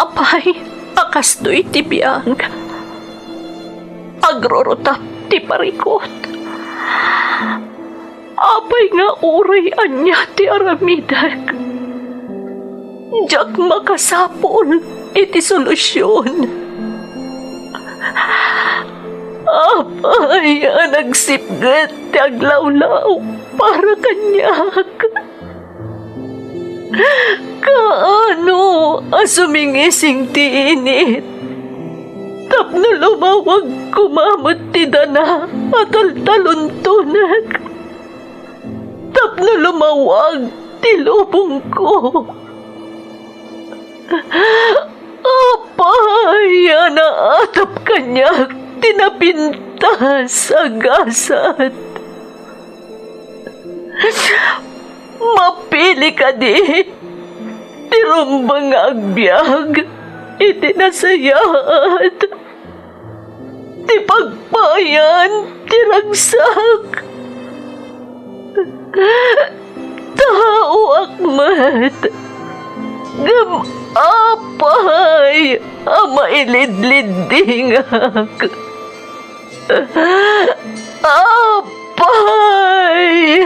Apay, akastoy ti biyang. Agrorotap ti parikot. Apay nga uray anya ti aramidak. Diyak makasapol iti solusyon. Apay, nagsipgat ti aglawlaw para kanyak. Kaano asumingising ti init? Tapno lumawag kumamot ti dana at altaluntunag. Tapno lumawag ti lubong ko. Apay, naatap kanyak tinapintas agasat. Mapili ka di, tirumbang agbyag, itinasayat, ti pagpayan, tiragsak. Tao akmat, apay, mailidlidingak. Apay!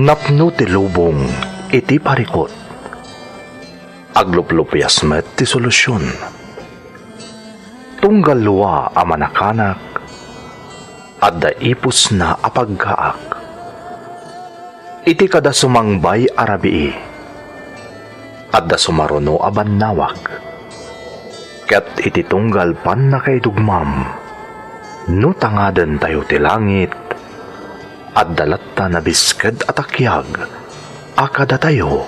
Napno ti lubong iti parikot. Agluplupyas met ti solusyon. Tunggal luwa a manakanak at daipos na apagkaak. Iti kada sumangbay arabii at da sumaruno abannawak. Ket iti tunggal pan na kay dugmam no tangaden tayo ti langit at dalatta na bisked at akyag akada tayo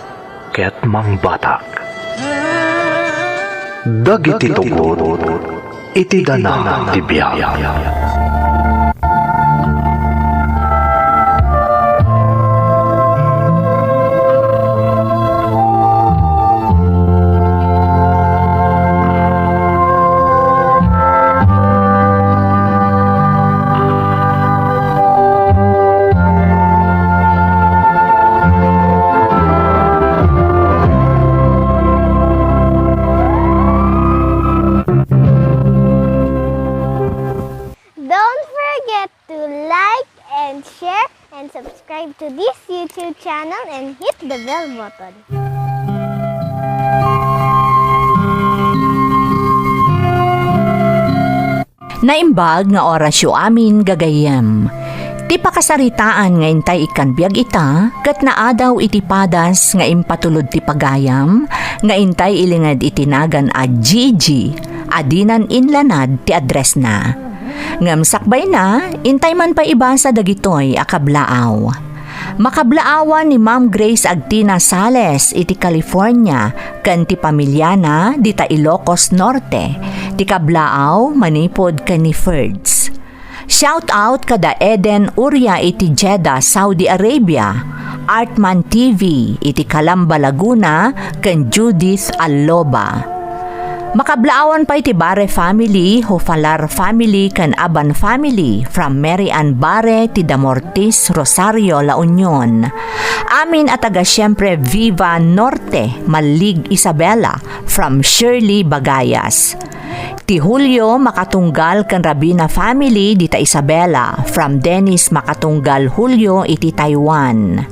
ket mangbatak. Dagiti tugot iti dana ti biyag. Subscribe to this YouTube channel and hit the bell button. Naimbag nga orasyo amin gagayem. Ti pakasaritaan nga intay ikan biag ita, kat naadaw iti padas nga impatulod ti pagayam, nga intay ilingad itinagan a Gigi, adinan inlanad ti address na. Ngam sakbay na, intay man pa ibasa dagitoy akablaaw. Makablaawan ni Ma'am Grace Agtina Sales iti California, kan ti pamilyana di ta Ilocos Norte, ti kablaaw manipod kan ni Ferds. Shout out kada Eden Uria iti Jeddah, Saudi Arabia, Artman TV iti Calamba, Laguna, kan Judith Alloba. Makablaawan pa iti Bare family, Hofalar family, kan Aban family, from Mary Ann Bare, ti Damortis, Rosario, La Union. Amin at taga siyempre Viva Norte, Malig Isabela, from Shirley Bagayas. Ti Julio Makatunggal kan Rabina family, dita Isabela, from Dennis Makatunggal Julio iti Taiwan.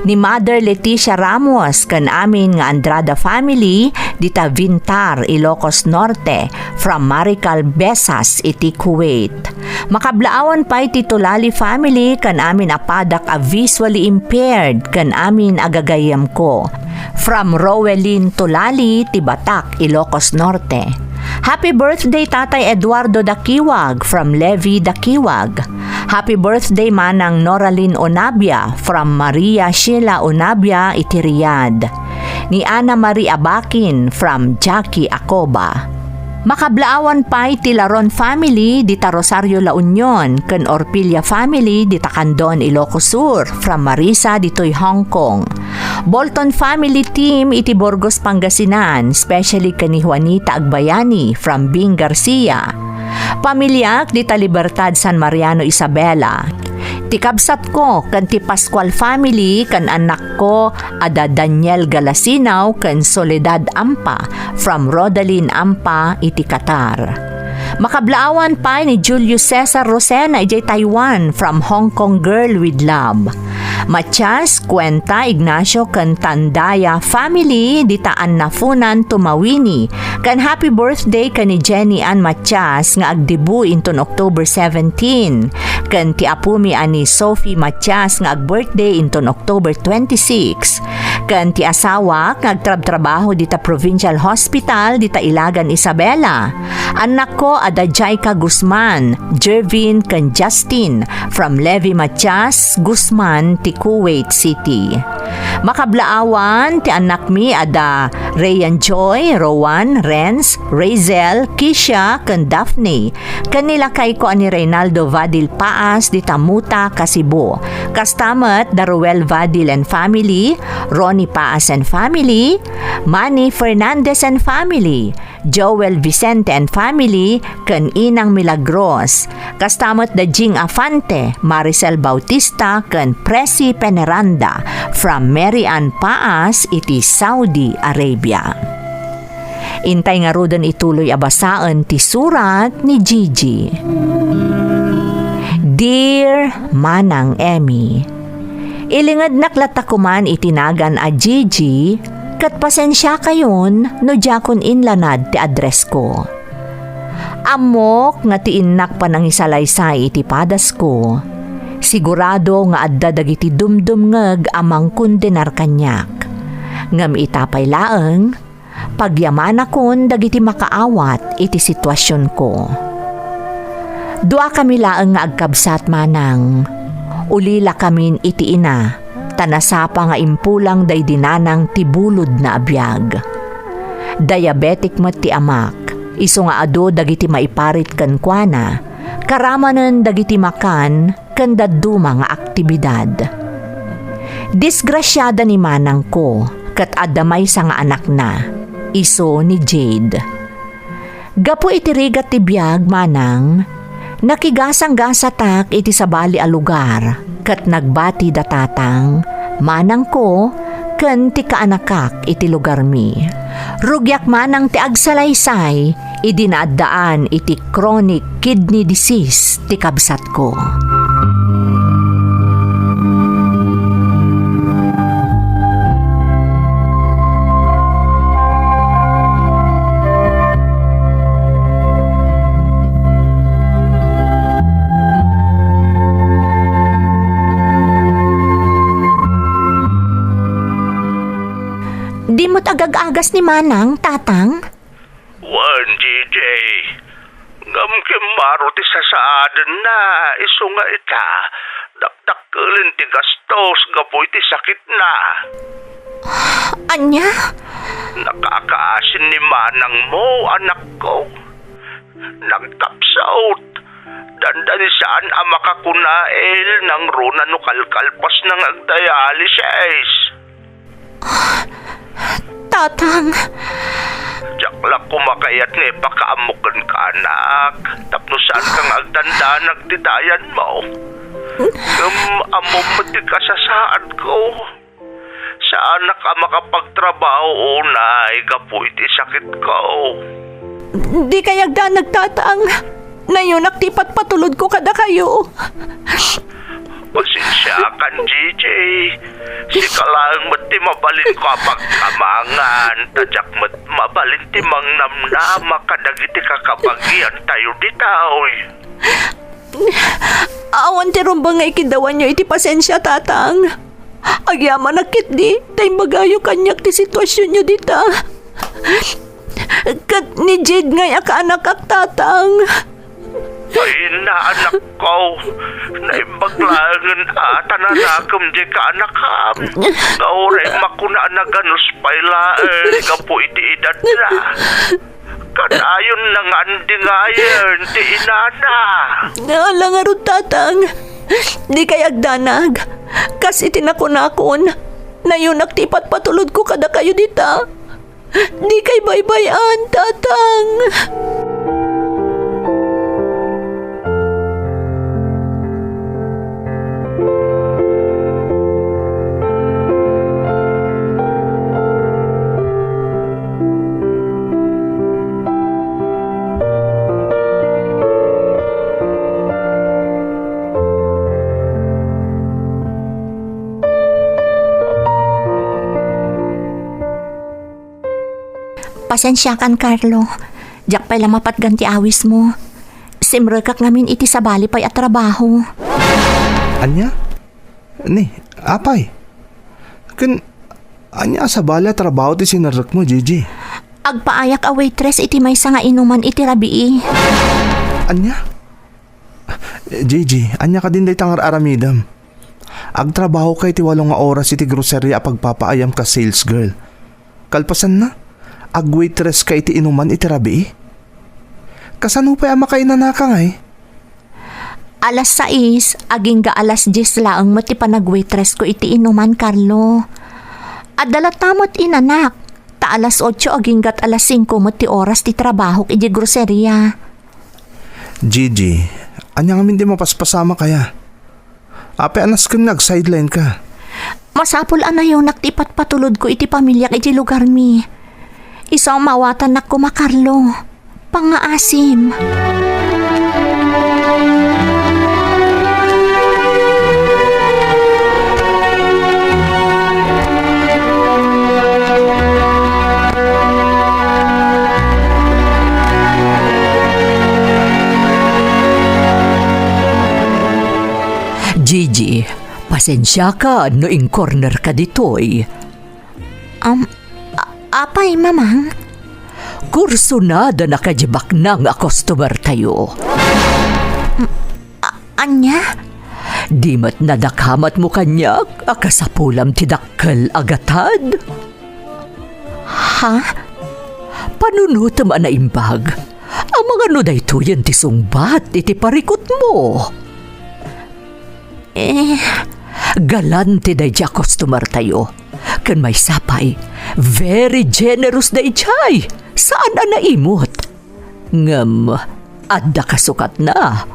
Ni Mother Leticia Ramos kan amin nga Andrada family dita Vintar, Ilocos Norte, from Marical Besas iti Kuwait. Makablaawan pa iti Tulali family kan amin apadak a visually impaired kan amin agagayam ko, from Rowelyn Tulali ti Batak, Ilocos Norte. Happy birthday Tatay Eduardo Dakiwag from Levi Dakiwag. Happy birthday manang Noraline Onabia from Maria Sheila Onabia iti Riyadh. Ni Ana Marie Abakin from Jackie Acoba. Makablaawan pa'y ti Laron family dita Rosario La Union ken Orpilla family dita Candon, Ilocos Sur from Marisa ditoy Hong Kong. Bolton family team iti Burgos, Pangasinan, especially kani Juanita Agbayani from Bing Garcia. Pamilyak dita Libertad San Mariano, Isabela. Ti kabsat ko kan ti Pascual family kan anak ko ada Daniel Galasinaw kan Soledad Ampa from Rodalin Ampa iti Qatar. Makablaawan pa ni Julius Cesar Rosena iti Taiwan from Hong Kong Girl with Love. Matias Cuenta Ignacio kan Tandaya family dita Annafunan Tumawini kan happy birthday kan ni Jenny Ann Matias nga agdebu inton October 17 kan ti apumi ani Sophie Matias nga ag-birthday inton October 26 kan ti asawa nga agtrab-trabaho dita Provincial Hospital dita Ilagan, Isabela. Anak ko ada Jaika Guzman, Jervin kan Justin from Levi Matias Guzman ti Kuwait City. Makablaawan ti anak mi ada Rayan Joy, Rowan, Renz, Razel, Kisha kan Daphne. Kanila kay ko ani Reynaldo Vadil Paas di Tamuta, Kasibo. Kastamat Daruel Vadil and family, Ronnie Paas and family, Manny Fernandez and family, Joel Vicente and family, kan Inang Milagros. Kastamat da Jing Afante, Maricel Bautista, kan Presi Peneranda from Mary Ann Paas iti Saudi Arabia. Intay nga rudan ituloy abasaan ti surat ni Gigi. Dear Manang Emmy, ilingad naklatakuman itinagan a Gigi, kat pasensya kayon no jakon inlanad ti address ko. Amok nga ti innak pa nang isalaysay iti padas ko. Sigurado nga adda dagiti dumdumngeg amang kundenar kanyak. Ngam itapay laeng, pagyaman akon dagiti makaawat iti sitwasyon ko. Dua kami laeng nga agkabsat manang. Ulila kamin iti ina, tanasapa nga impulang day dinanang tibulod na abiyag. Diabetic met ti amak, iso nga ado dagiti maiparit kan kuana, karamanen dagiti makan kan daduma nga aktibidad. Disgrasyada ni manang ko, kat adamay sa nga anak na, iso ni Jade. Gapo itirigat ti biyag manang, nakigasang-gasatak iti sabali a lugar, kat nagbati datatang, manang ko, ken ti kaanakak iti lugar mi. Rugyak manang ti agsalaysay, idinaadaan iti chronic kidney disease ti kabsat ko. Di mo't agag-agas ni manang, tatang? Wan, JJ. Ngam kimaro ti sasaadan na, iso nga ita. Dakdakelin ti gastos, gapoy ti sakit na. Anya? Nakakaasin ni manang mo, anak ko. Nagtapsaot. Dandan saan ang makakunail ng runa no kalkalpas ng agdialysis. Tatang. Jaklak kumakayat ni pakaamukan ka, anak. Tapno saan kang agdanda nagdidayan mo. Amom mo ti kasasaad ko. Saan na ka makapagtrabaho na igapo iti sakit ko. Di kayagda nagtatang. Nayon aktipat patulod ko kada kayo. Pasensya kan, JJ. Sikalang mati mabalin ko pagkamangan. Tadyak mabalin ti mangnamnama kadagiti kakabagyan tayo ditaoy. Awan ti rumbang nga ikidawan nyo iti pasensya, tatang. Agyaman nakit di, tay magayo kanyak ti sitwasyon nyo dita. Kat ni Jade nga kaanak ak, tatang. Ay na, anak ko. Naibaglangan tananakam di ka anakam. Nauray makuna na ganus pailaen. Gapo iti edad na. Kanayon na nga andi ngayon, ti inana. Alang nga ron, tatang. Di kay agdanag. Kasi tinakon-akon. Na yun naktipat patulod ko kada kayo dita. Di kay baybayan, tatang. Pasensya kan, Carlo. Diyak pala mapatganti awis mo. Simrekak ngamin iti sa bali pa'y at trabaho. Anya? Ni, apay? Anya sa bala trabaho ti sinarek mo, Gigi? Agpaayak a waitress iti may nga inuman iti rabii. Anya? Gigi, anya ka din day tangar aramidam. Agtrabaho kay ti 8 nga oras iti grocery a pagpapaayam ka sales girl. Kalpasan na? Agwaitress ka iti inuman iti rabii? Kasano pa makainan na ka ngay? Alas 6, aging ga alas 10 laang mati panagwaitress ko iti inuman, Carlo. Adalat tamot inanak. Ta alas 8 aging gat alas 5 mati oras ti trabaho iti groceria. Gigi, anya nga hindi mapaspasama kaya? Ape anas kang nag-sideline ka. Masapul anayaw naktipat patulod ko iti pamilya iti lugar mi. Isang mawatan na kumakarlo. Pangaasim. Gigi, pasensya ka no in corner ka ditoy. Apay, mamang? Kurso na da nakajibak na nga customer tayo. Anya? Di mat nadakamat mo kanyak, akasapulam tidakkel agatad. Ha? Panunutam na imbag. Ang mga nuday tuyan ti sungbat iti parikot mo. Galante day dya customer tayo. Kan may sapay, very generous day chay. Saan na naimot? Ngam, adda kasukat na.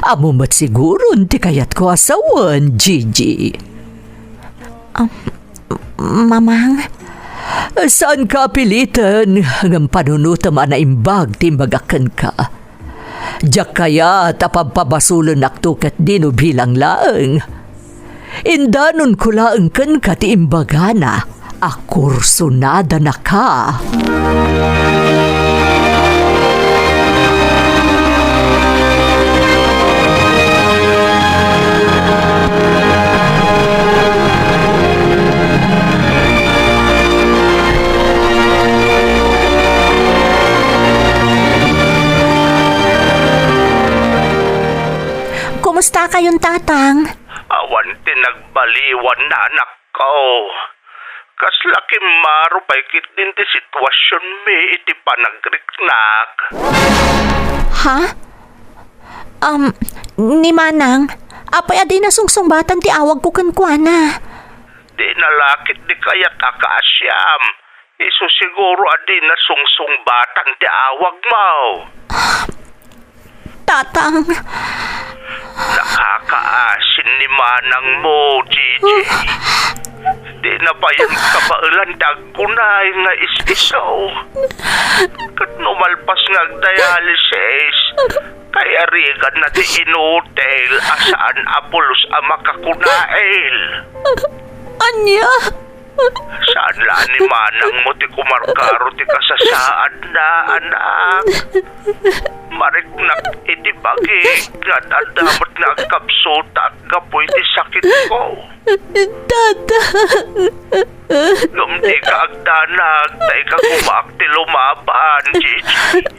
Amumat siguro ti kayat ko asawan, Gigi. Mamang? Saan ka pilitan? Ngam panunutam na imbag timbagakan ka. Diyak kaya tapapabasulan naktukat dino bilang laeng. Indanon ko laeng kan ka ti imbagana. Akursunada na ka. Kumusta kayong tatang? Awan tinagbaliwan na anak ko. Kaslaki maro pa'y kit din ti sitwasyon mi iti panagriknak. Ha? Ni Manang, apay aday na sungsungbatan ti awag ko kankwana. Di nalakit di kaya kakaasyam. Iso siguro adi na sungsungbatan ti awag mo. Tatang, Nakakaasin ni Manang mo, Gigi. Di na pa yan kabailan dagkunay nga isisaw. Kat numalpas nga dialysis, kaya rigan na ti inutel asaan apulos ang makakunail. anya? Saan la ni Manang mo ti kumarkaro ti kasasaad na anak? Mariknak iti bagig nga dadamot na kapsuta at kapoy ti sakit ko. Tatang. Lumdi ka agdanag, tay ka kumaak ti lumaban, Gigi.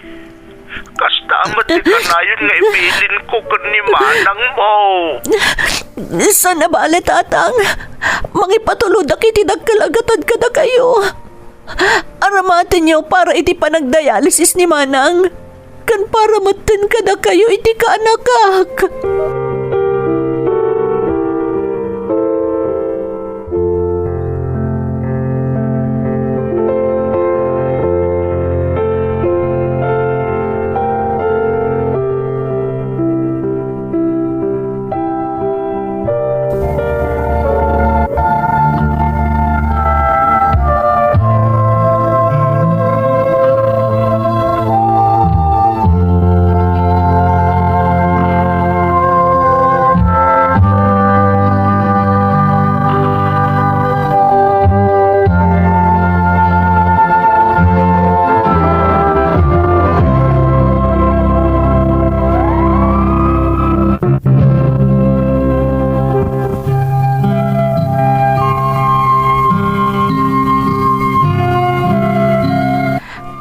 Kastamat ti kanayon nga ibilin ko kan ni Manang mo. Sana bale, tatang. Mangipatulod aki tinagkalagatad ka na kayo. Aramatin niyo para iti panagdialysis ni Manang. Kan para maten ka na kayo iti kaanakak.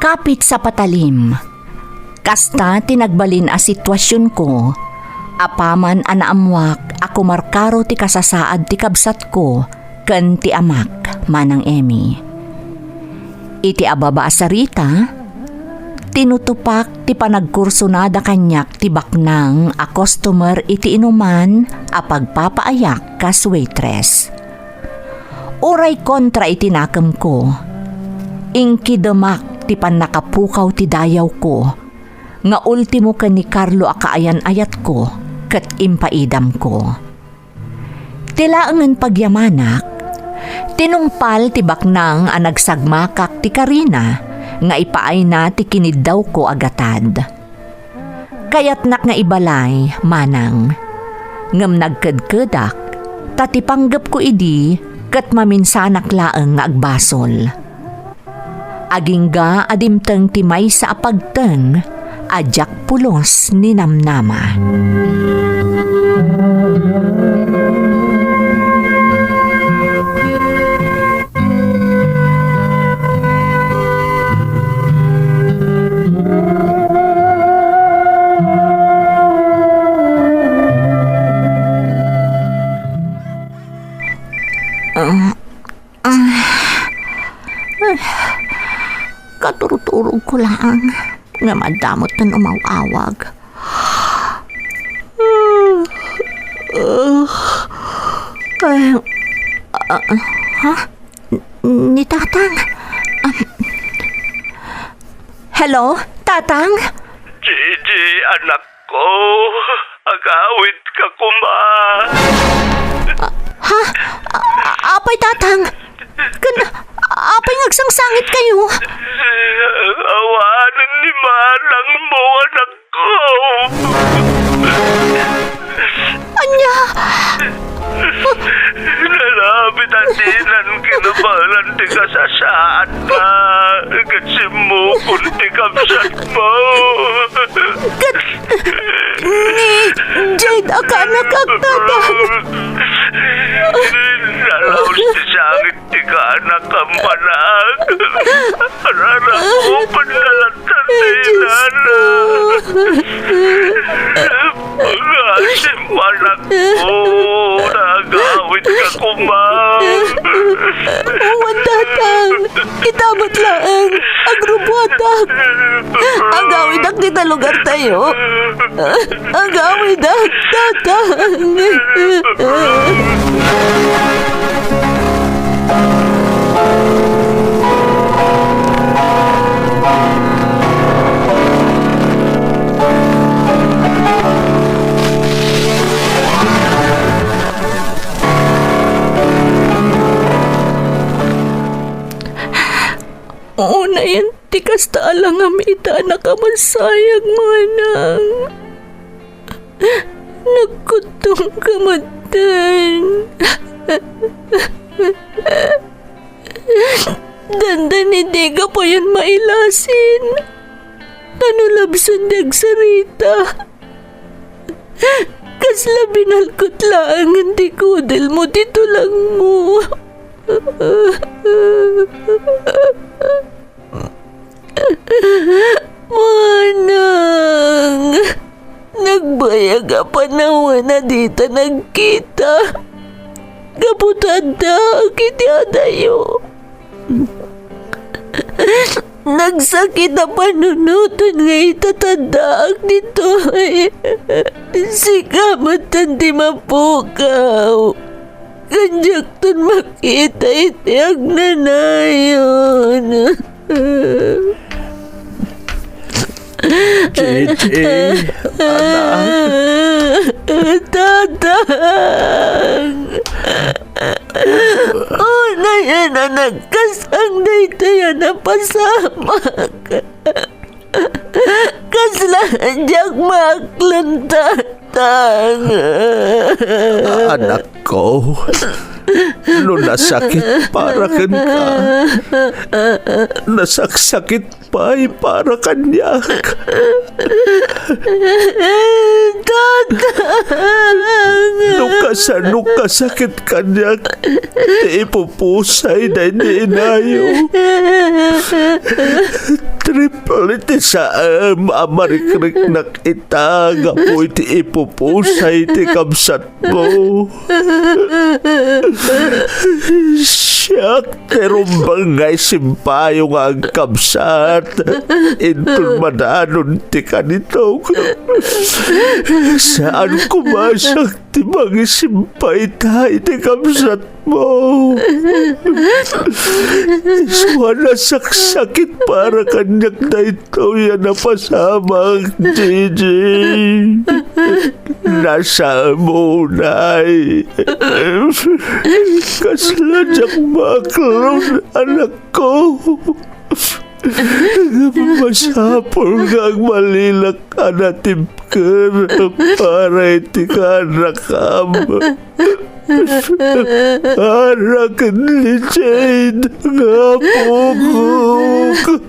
Kapit sa patalim. Kasta tinagbalin a sitwasyon ko. Apaman anaamwak ako markaro ti kasasaad ti kabsat ko ken ti amak Manang Emmy. Iti ababa sarita, tinutupak ti panagkursunada kanyak ti baknang a customer iti inuman a pagpapaayak kas waitress. Uray kontra iti nakam ko. Ingki demak ti panakapukaw ti dayaw ko, nga ultimo ka ni Carlo akaayan ayat ko, kat impaidam ko. Tilaangan pagyamanak, tinungpal ti baknang a nagsagmakak ti Karina, nga ipaay na ti kiniddaw ko agatad. Kayat nak nga ibalay, Manang, ngam nagkadkadak, tatipanggap ko idi, kat maminsanak laeng nga agbasol. Agingga adimteng timay sa apagteng, ajak pulos ni Namnama. Katurturog ko lang nga madamot na umawawag. Ni Tatang? Hello, Tatang? Gigi, anak ko, agawid ka kuma. Apay, Tatang? Apay ngagsangsangit kayo? Awanan ni Manang mo, anak ko. Anya? Nalapit ang dinan kinabalan di kasasaan ka. Kasi mo kunti kapsat mo. Ni Jade akanak Tatang. Nalaos ti sangit ti ka anak ang panag. Arara ko panlalatan ni Nana. Pag-asim anak ko, nagawit ka kumang. Uwan, Tatang. Itabot laeng. Agrubuatak. Agawid ak kita lugar tayo. Agawid ak, Tatang. Oo na yan, tikas taalang amita na kamasayag, Manang. Nagkutong kamatan. Dandan hindi ka po yan mailasin. Tanulabsan dag sarita. Kasla binalkot lang hindi kudel mo dito lang mo. Manang, nagbayag ka pa naman na dito nagkita. Kaputanda, kiti adayo. Nagsakit na panunutan nga itatanda dito. Sikamatan di mapukaw. Kanyak ton makita iti ang nanayon. Gigi, anak. Tatang. Na yan na nagkasang dito yan na pasamak. Kaslaan diyang maklan, tatang. Anak ko, no nasakit para kan ka. Nasaksakit pa ay para kanyak. Tatang. Nukasakit kanyak. Di ipupusay na hindi inayo. Triple iti sa amarikrik nak itaga po iti ipupusay iti kamsat mo. Siyak terumbang ngay simpayong ang kamsat. Intun madanon ti kanito. Saan kumasak ti magisimpay tayo ti kamsat mo. Iswa saksakit para kanyak na ito yan na pasamang Gigi. Nasa munay. Kasladyak maklon anak ko. Masapol kang malilak anatip ka para iti ka nakam. Arakan ni Jade nga pukuk.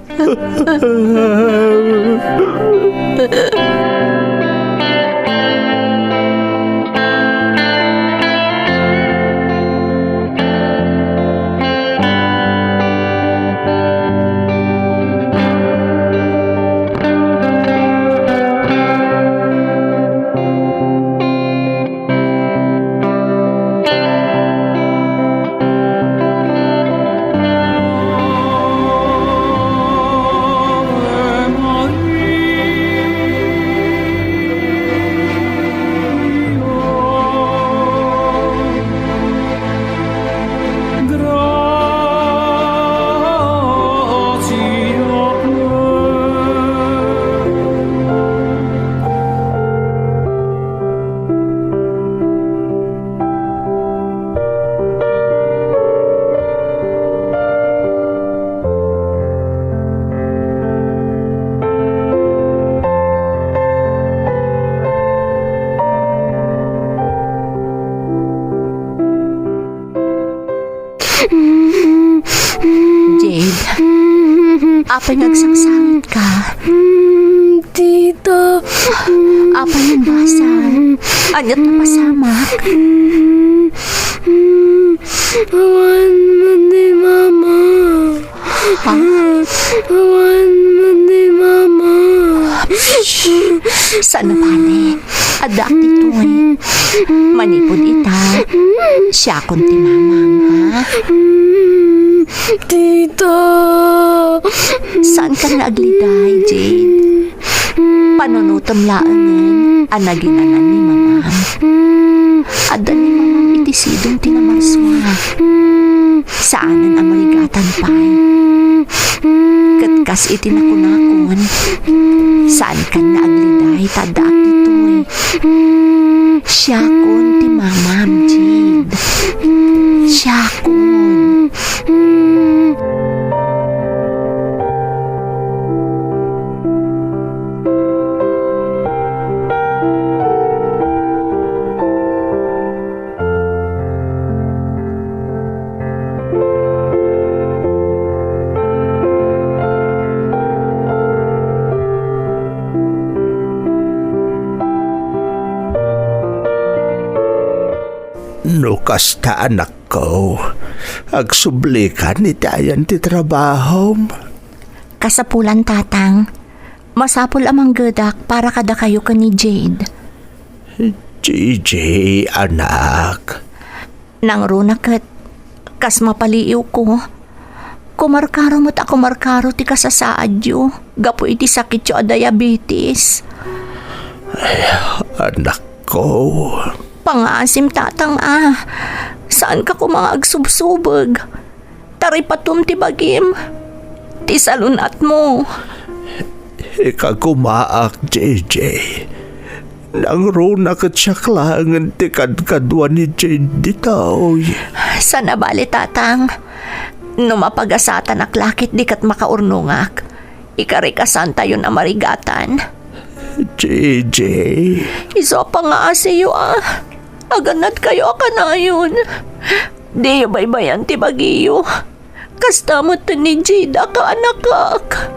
Jade, apay nagsangsangit ka? Tita. Apay ng basal? Anyat na pasamak? Awan mo ni Mama. Awan mo ni Mama. Saan na bali? Adak dito'y. Manipod ita. Siya kung timamang, ha? Tita. Saan ka naagliday, Jade? Panunutom laangan ang naginanan ni Mamam. Ada ni Mamam itisidong tinamarswa. Saanan ang marigatan pa'y. Katkas itinakunakon. Saan ka naagliday tadak dito'y. Siya kung ti Mamam, Jade. Siya kung. No kasta anak ko, agsublikan itayan ti trabaho. Kasapulan, tatang. Masapul amang gadak para kada kayo ka ni Jade. Gigi, anak. Nang runakat, kas mapaliiw ko. Kumarkaro mo't ako markaro ti kasasaad yo. Gapo iti sakit yo a diabetes. Anak ko. Pangasim tatang Saan ka ko mga agsubsubag? Tari patum ti bagim. Ti salunat mo. Ikagumaak, JJ. Nang runa ka tsaklangan ti kadkadwa ni Jane ditaw. Sana bali tatang. Numapagasatan aklakit di kat makaurnungak. Ikarikasan tayo na marigatan. JJ. Iso pa nga asiyo Aganat kayo na yun. Di baybayan ti bagiyo. Kastamot ni Jida ka anakak.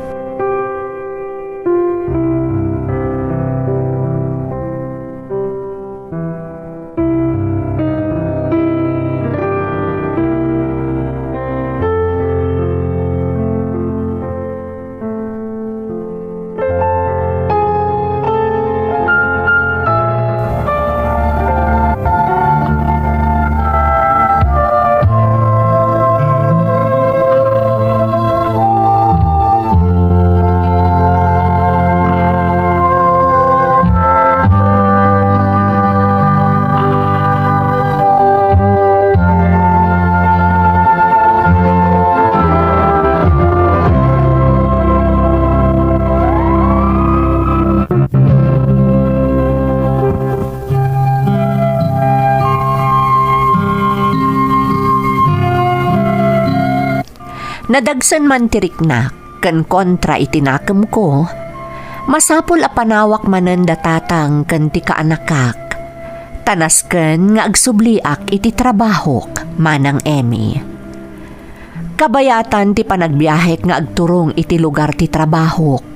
Nadagsan man tiriknak, kan kontra itinakam ko, masapol a panawak manen datatang kan ti kaanakak, tanasken nga agsubliak iti trabahok manang Emmy. Kabayatan ti panagbiyahe nga agturong iti lugar ti trabahok,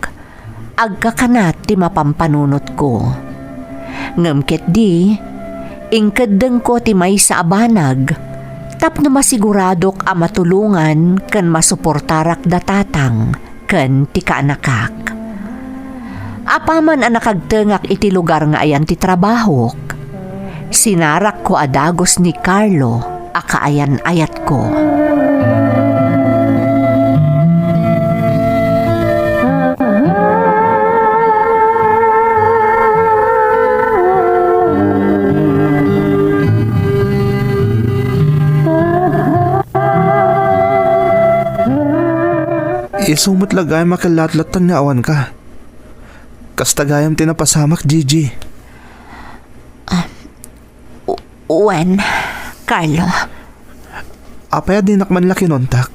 agkakanat ti mapampanunot ko. Ngamket di, ingkadeng ko ti may sa abanag, tapno masiguradok a matulungan kan masuportarak datatang kan ti kaanakak. Apaman ang nakagtengak iti lugar nga ayan ti trabahok, sinarak ko adagos ni Carlo a kaayan ayat ko. Isumot lagay makalatlat nga awan ka. Kastagayam tinapasamak, Gigi. Uwan, Carlo. Apaya dinak man la kinontak.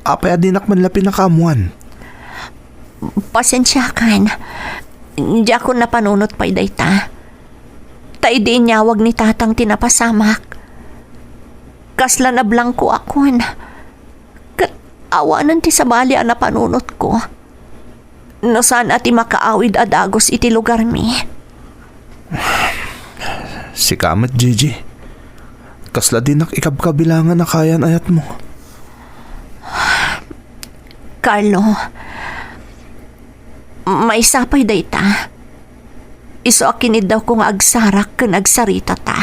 Apaya dinak man la pinakamuan. Pasensyakan. Di ako napanunot pa'y dayta. Tay di inyawag ni tatang tinapasamak. Kasla na blanco akon. Awanan ti sabali ang napanunot ko. No saan ati makaawid adagos iti lugar mi. Si kamat, Gigi. Kasla din ikabkabilangan na kayan ayat mo. Carlo, may sapay dayta. Iso akinid daw kong agsarak kan agsarita ta.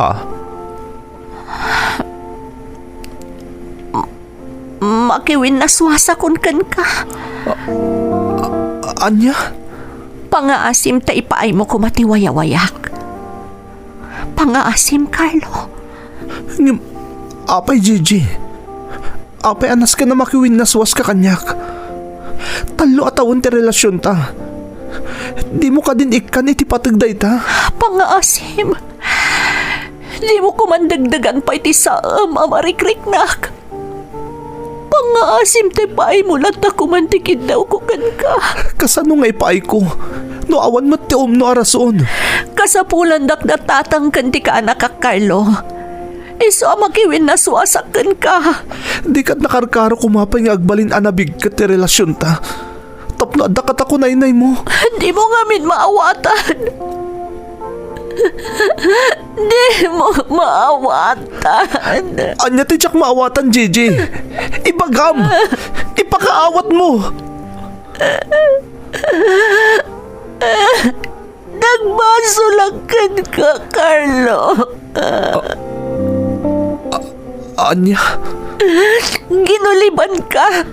Ha? Makiwin na swasakon kan ka. Anya? Pangaasim ta ipaay mo kumatiwayawayak. Pangaasim, Carlo. Apay, Gigi. Apay anas ka na makiwin na swas ka kanyak. Talo atawon ti relasyon ta. Di mo ka din ikan iti patagday ta. Pangaasim. Di mo kumandagdagan pa iti saam amarikriknak. Pangaasim te paay mo lang ta kumantikid daw ko kan ka. Kasano nga ipaay ko? No awan mo ti no arason. Kasapulan dak datatang kanti ka anak ka, Carlo. Iso makiwin na suwasakan ka. Di kat nakarkaro kumapay nga agbalin anabig ka ti relasyon ta. Tapno adakat ako nainay mo. Di mo nga min maawatan. Di mo maawatan. Anya ti tsak maawatan, Gigi. Ibagam. Ipakaawat mo. Nagmasulakan ka, Carlo. Anya, Ginuliban ka.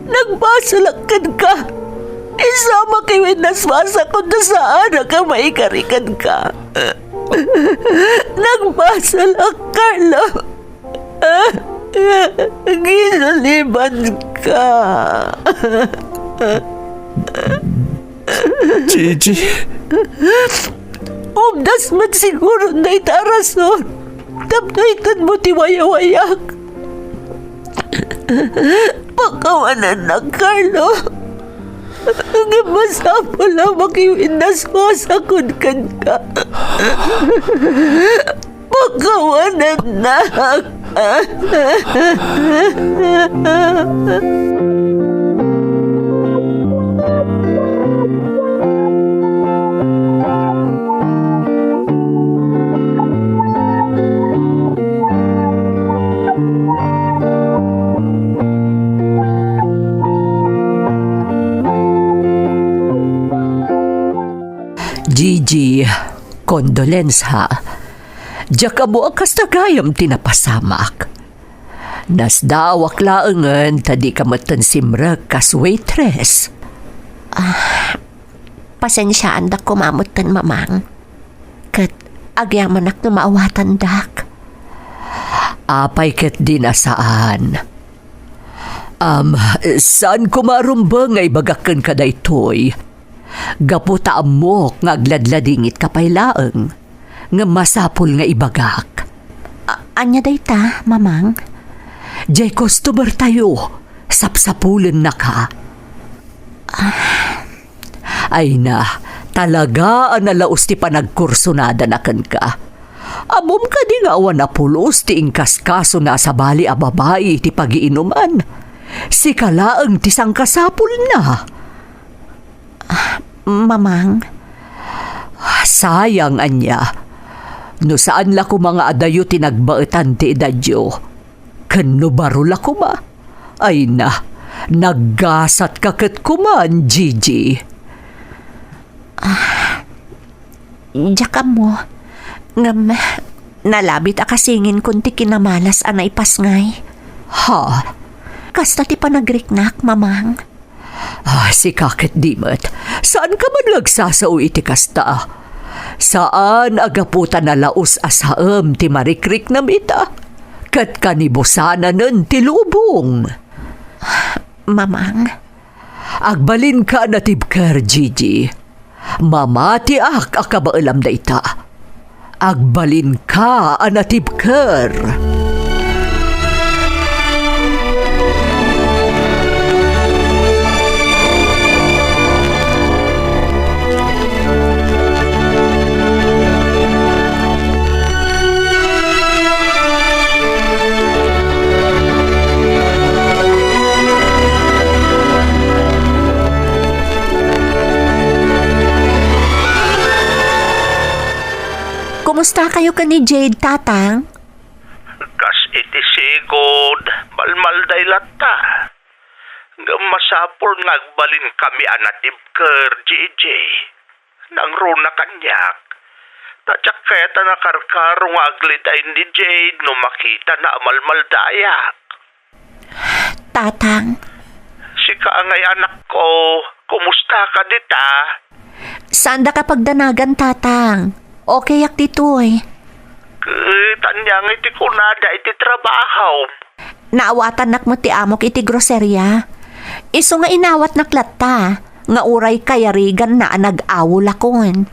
Nagbasulakan ka. Isama kay Winaswasa kung nasaan ka maikarikan ka. Nagbasalak, Carlo. Ginuliban ka. Gigi. Umdas man siguro na itarason. Tapnoitan mo tiwayawayak. Pagkawanan na, Carlo. Ang imasama lang makiwinas mo sa kunkan ka. Pagkawanan na. Gigi, condolence ha. Diya mo ang kastagayam tinapasamak. Nasdawak laangan tadi ka matansimrag kas waitress. Pasensyaan dak kumamutan, mamang. Kat agyaman ak na maawatan dak. Apay ket dinasaan. Saan kumarumba nga ibagakan ka daytoy? Gaputa amok nga agladladingit kapaylaeng nga masapul nga ibagak. Anya dayta, mamang? Jay customer tayo, sapsapulen na ka. Ay na, talaga ang nalaos ti panagkursunada na kan ka. Amom ka di nga awan na pulos ti ingkaskaso na sa bali a babae ti pagiinuman. Si kalaang ti sangkasapul na. Mamang? Sayang anya. No saan la ko mga adayo tinagbaetan ti edadyo. Kano barula ko ba? Ay na, naggasat kaket kuman, Gigi. Diyak mo. Ngam, nalabit akasingin kunti kinamalas anay pasngay. Ha? Kasta ti panagriknak, mamang. Si kaket dimet, saan ka man nagsasaw iti kasta? Saan agaputan na laos asaam ti marikrik na mita? Kat kanibusana nun ti lubong. Mamang? Agbalin ka na tibker, Gigi. Mamati ak akabaalam da ita. Agbalin ka na tibker. Kumusta kayo ka ni Jade, tatang? Kas iti sigod, malmalday lata. Masapol ngagbalin kami anatibker, JJ. Nang runa kanyak. Tatsak kaya ta nakarkarong agliday ni Jade no makita na malmaldayak. Tatang? Si kaangay anak ko, kumusta ka dita? Saan da ka pagdanagan, tatang? Okay yak ditoy. Tanyang iti kunada iti trabaho. Naawatan nak mo ti amok iti groserya. Iso nga inawat naklatta. Nga uray kayarigan na nag-awol akon.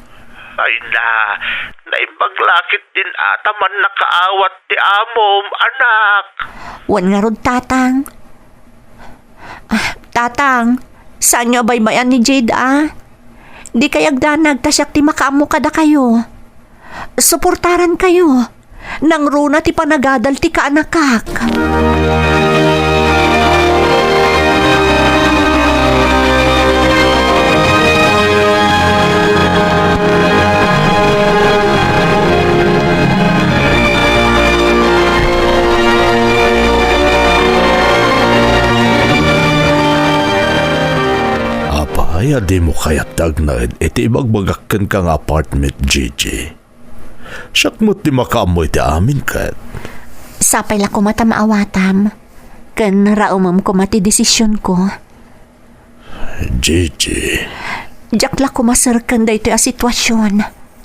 Ay na, naibaglakit din ata man nakaawat ti amom, anak. Wan nga rod, tatang. Tatang, saan nyo baybayan ni Jade, Di kayagdanag tasyak ti makaamo kada kayo. Suportaran kayo. Nang runa ti panagadal ti kaanakak. Ay, di mo kayatag na iti ibagbagakan ka nga apartment, Gigi. Siyak mo't di makaamoy ti amin kat. Sapay la ko mata maawatam. Kan raumam ko mati desisyon ko. Gigi. Jak la ko masarkan da ito a sitwasyon.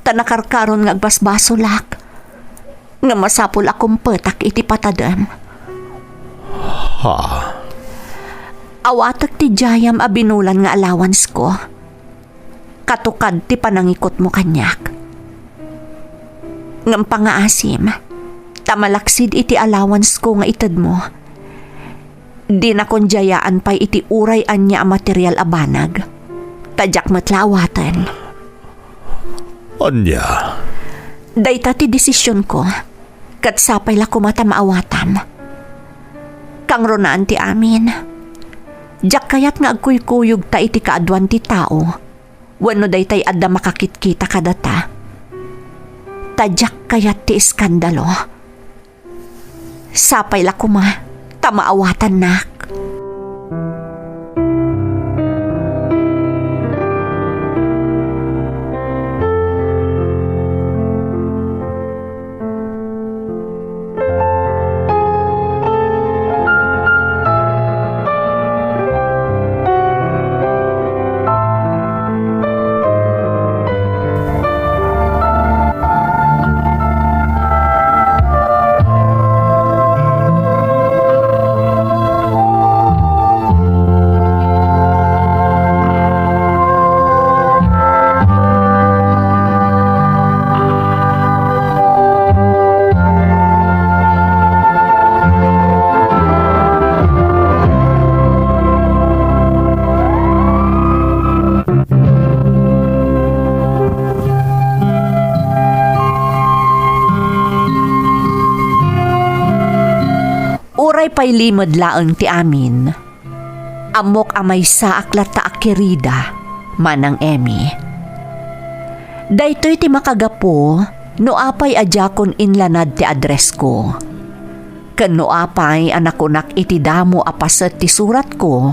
Tanakarkaron nga agbasbasolak. Nga masapul akong petak iti patadam. Ha? Awatak ti Jayam a binulan nga allowance ko. Katukad ti panangikot mo kanyak. Ngam pangaasim, tamalaksid iti allowance ko nga itad mo. Di na kon jayaan pa'y iti uray anya a material a banag. Tadyak matlawatan. Anya? Dayta ti desisyon ko, kat sapay la kumata maawatam. Kang ronaan ti amin. Jak kayat nga agkuykuyog ta iti kaadwan ti tao. Wano daytay adda makakitkita kadata. Tadyak kayat ti iskandalo. Sapay la kuma, tamaawatan nak. Uray pa'y limod laeng ti amin. Amok amay sa aklat ta akirida, manang Emmy. Daytoy ti makagapo, no apay adjakon inlanad ti address ko. Ken no apay anakunak iti damo apaset ti surat ko,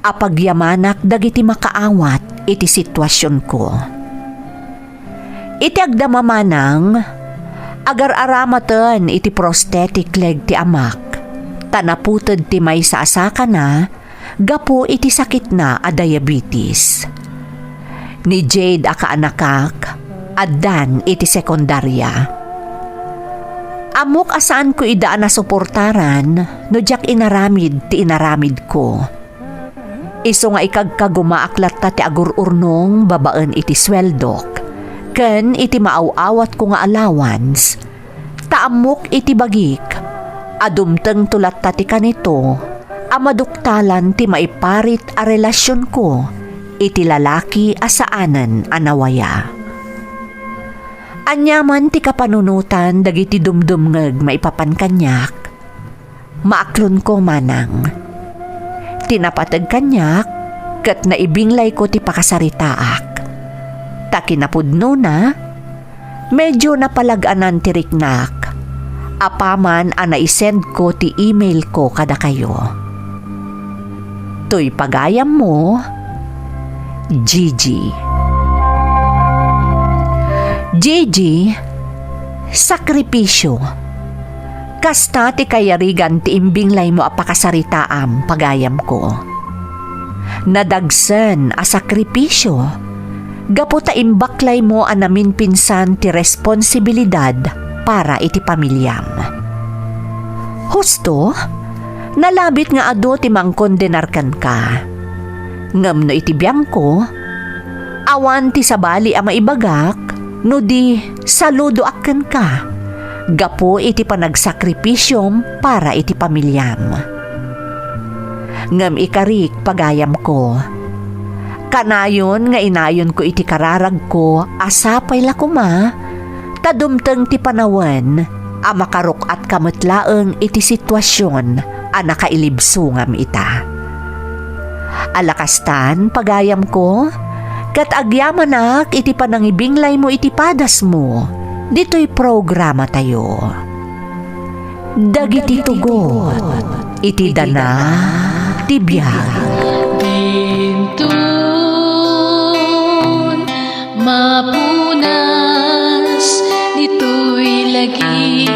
apagyamanak dagiti makaawat iti sitwasyon ko. Iti agdamamanang, agar-aramaten iti prosthetic leg ti amak. Tanaputed ti may sa asaka na, gapo iti sakit na a diabetes. Ni Jade a kaanakak, addan iti sekundarya. Amok asaan ko idaan na suportaran, no jak inaramid ti inaramid ko. Iso nga ikagkagumaaklat ta ti agururnong babaan iti sweldok, ken iti maaw-awat ko nga allowance, taamok iti bagik, adumteng tulat tati kanito, amaduktalan ti maiparit a relasyon ko, iti lalaki asaanan anawaya. Anyaman ti kapanunutan dagiti dumdumngeg maipapan kanyak, maaklon ko manang. Tinapatag kanyak, kat naibinglay ko ti pakasaritaak. Takinapudno na, medyo napalaganan ti riknak. Apaman a naisend ko ti email ko kada kayo. To'y pagayam mo, Gigi. Gigi, sakripisyo. Kasta ti kayarigan ti imbinglay mo apakasaritaam pagayam ko. Nadagsen a sakripisyo. Gapo ta imbaklay mo anamin pinsan ti responsibilidad para iti pamilyam. Husto, nalabit nga ado ti mangkondenarkan ka. Ngam no iti biyang ko, awan ti sabali a maibagak, no di saludo akken ka. Gapo iti panagsakripisyom para iti pamilyam. Ngam ikarik pagayam ko. Kanayon nga inayon ko iti kararag ko, asapay la kuma, tadumteng ti panawan, a makaruk at kametlaeng iti sitwasyon a nakailibsungam ita. Alakastan, pagayam ko, kat agyamanak iti panangibinglay mo iti padas mo, dito'y programa tayo. Dagiti tugot, iti dana, tibiyag. Bintun, mapunas, dito'y lagi.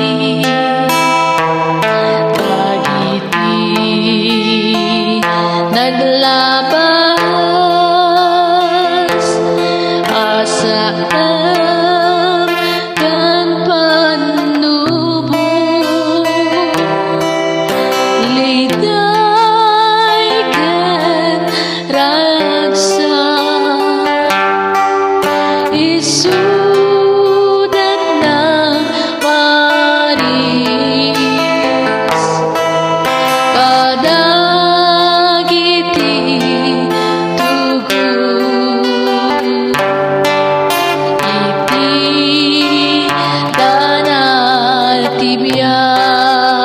ka.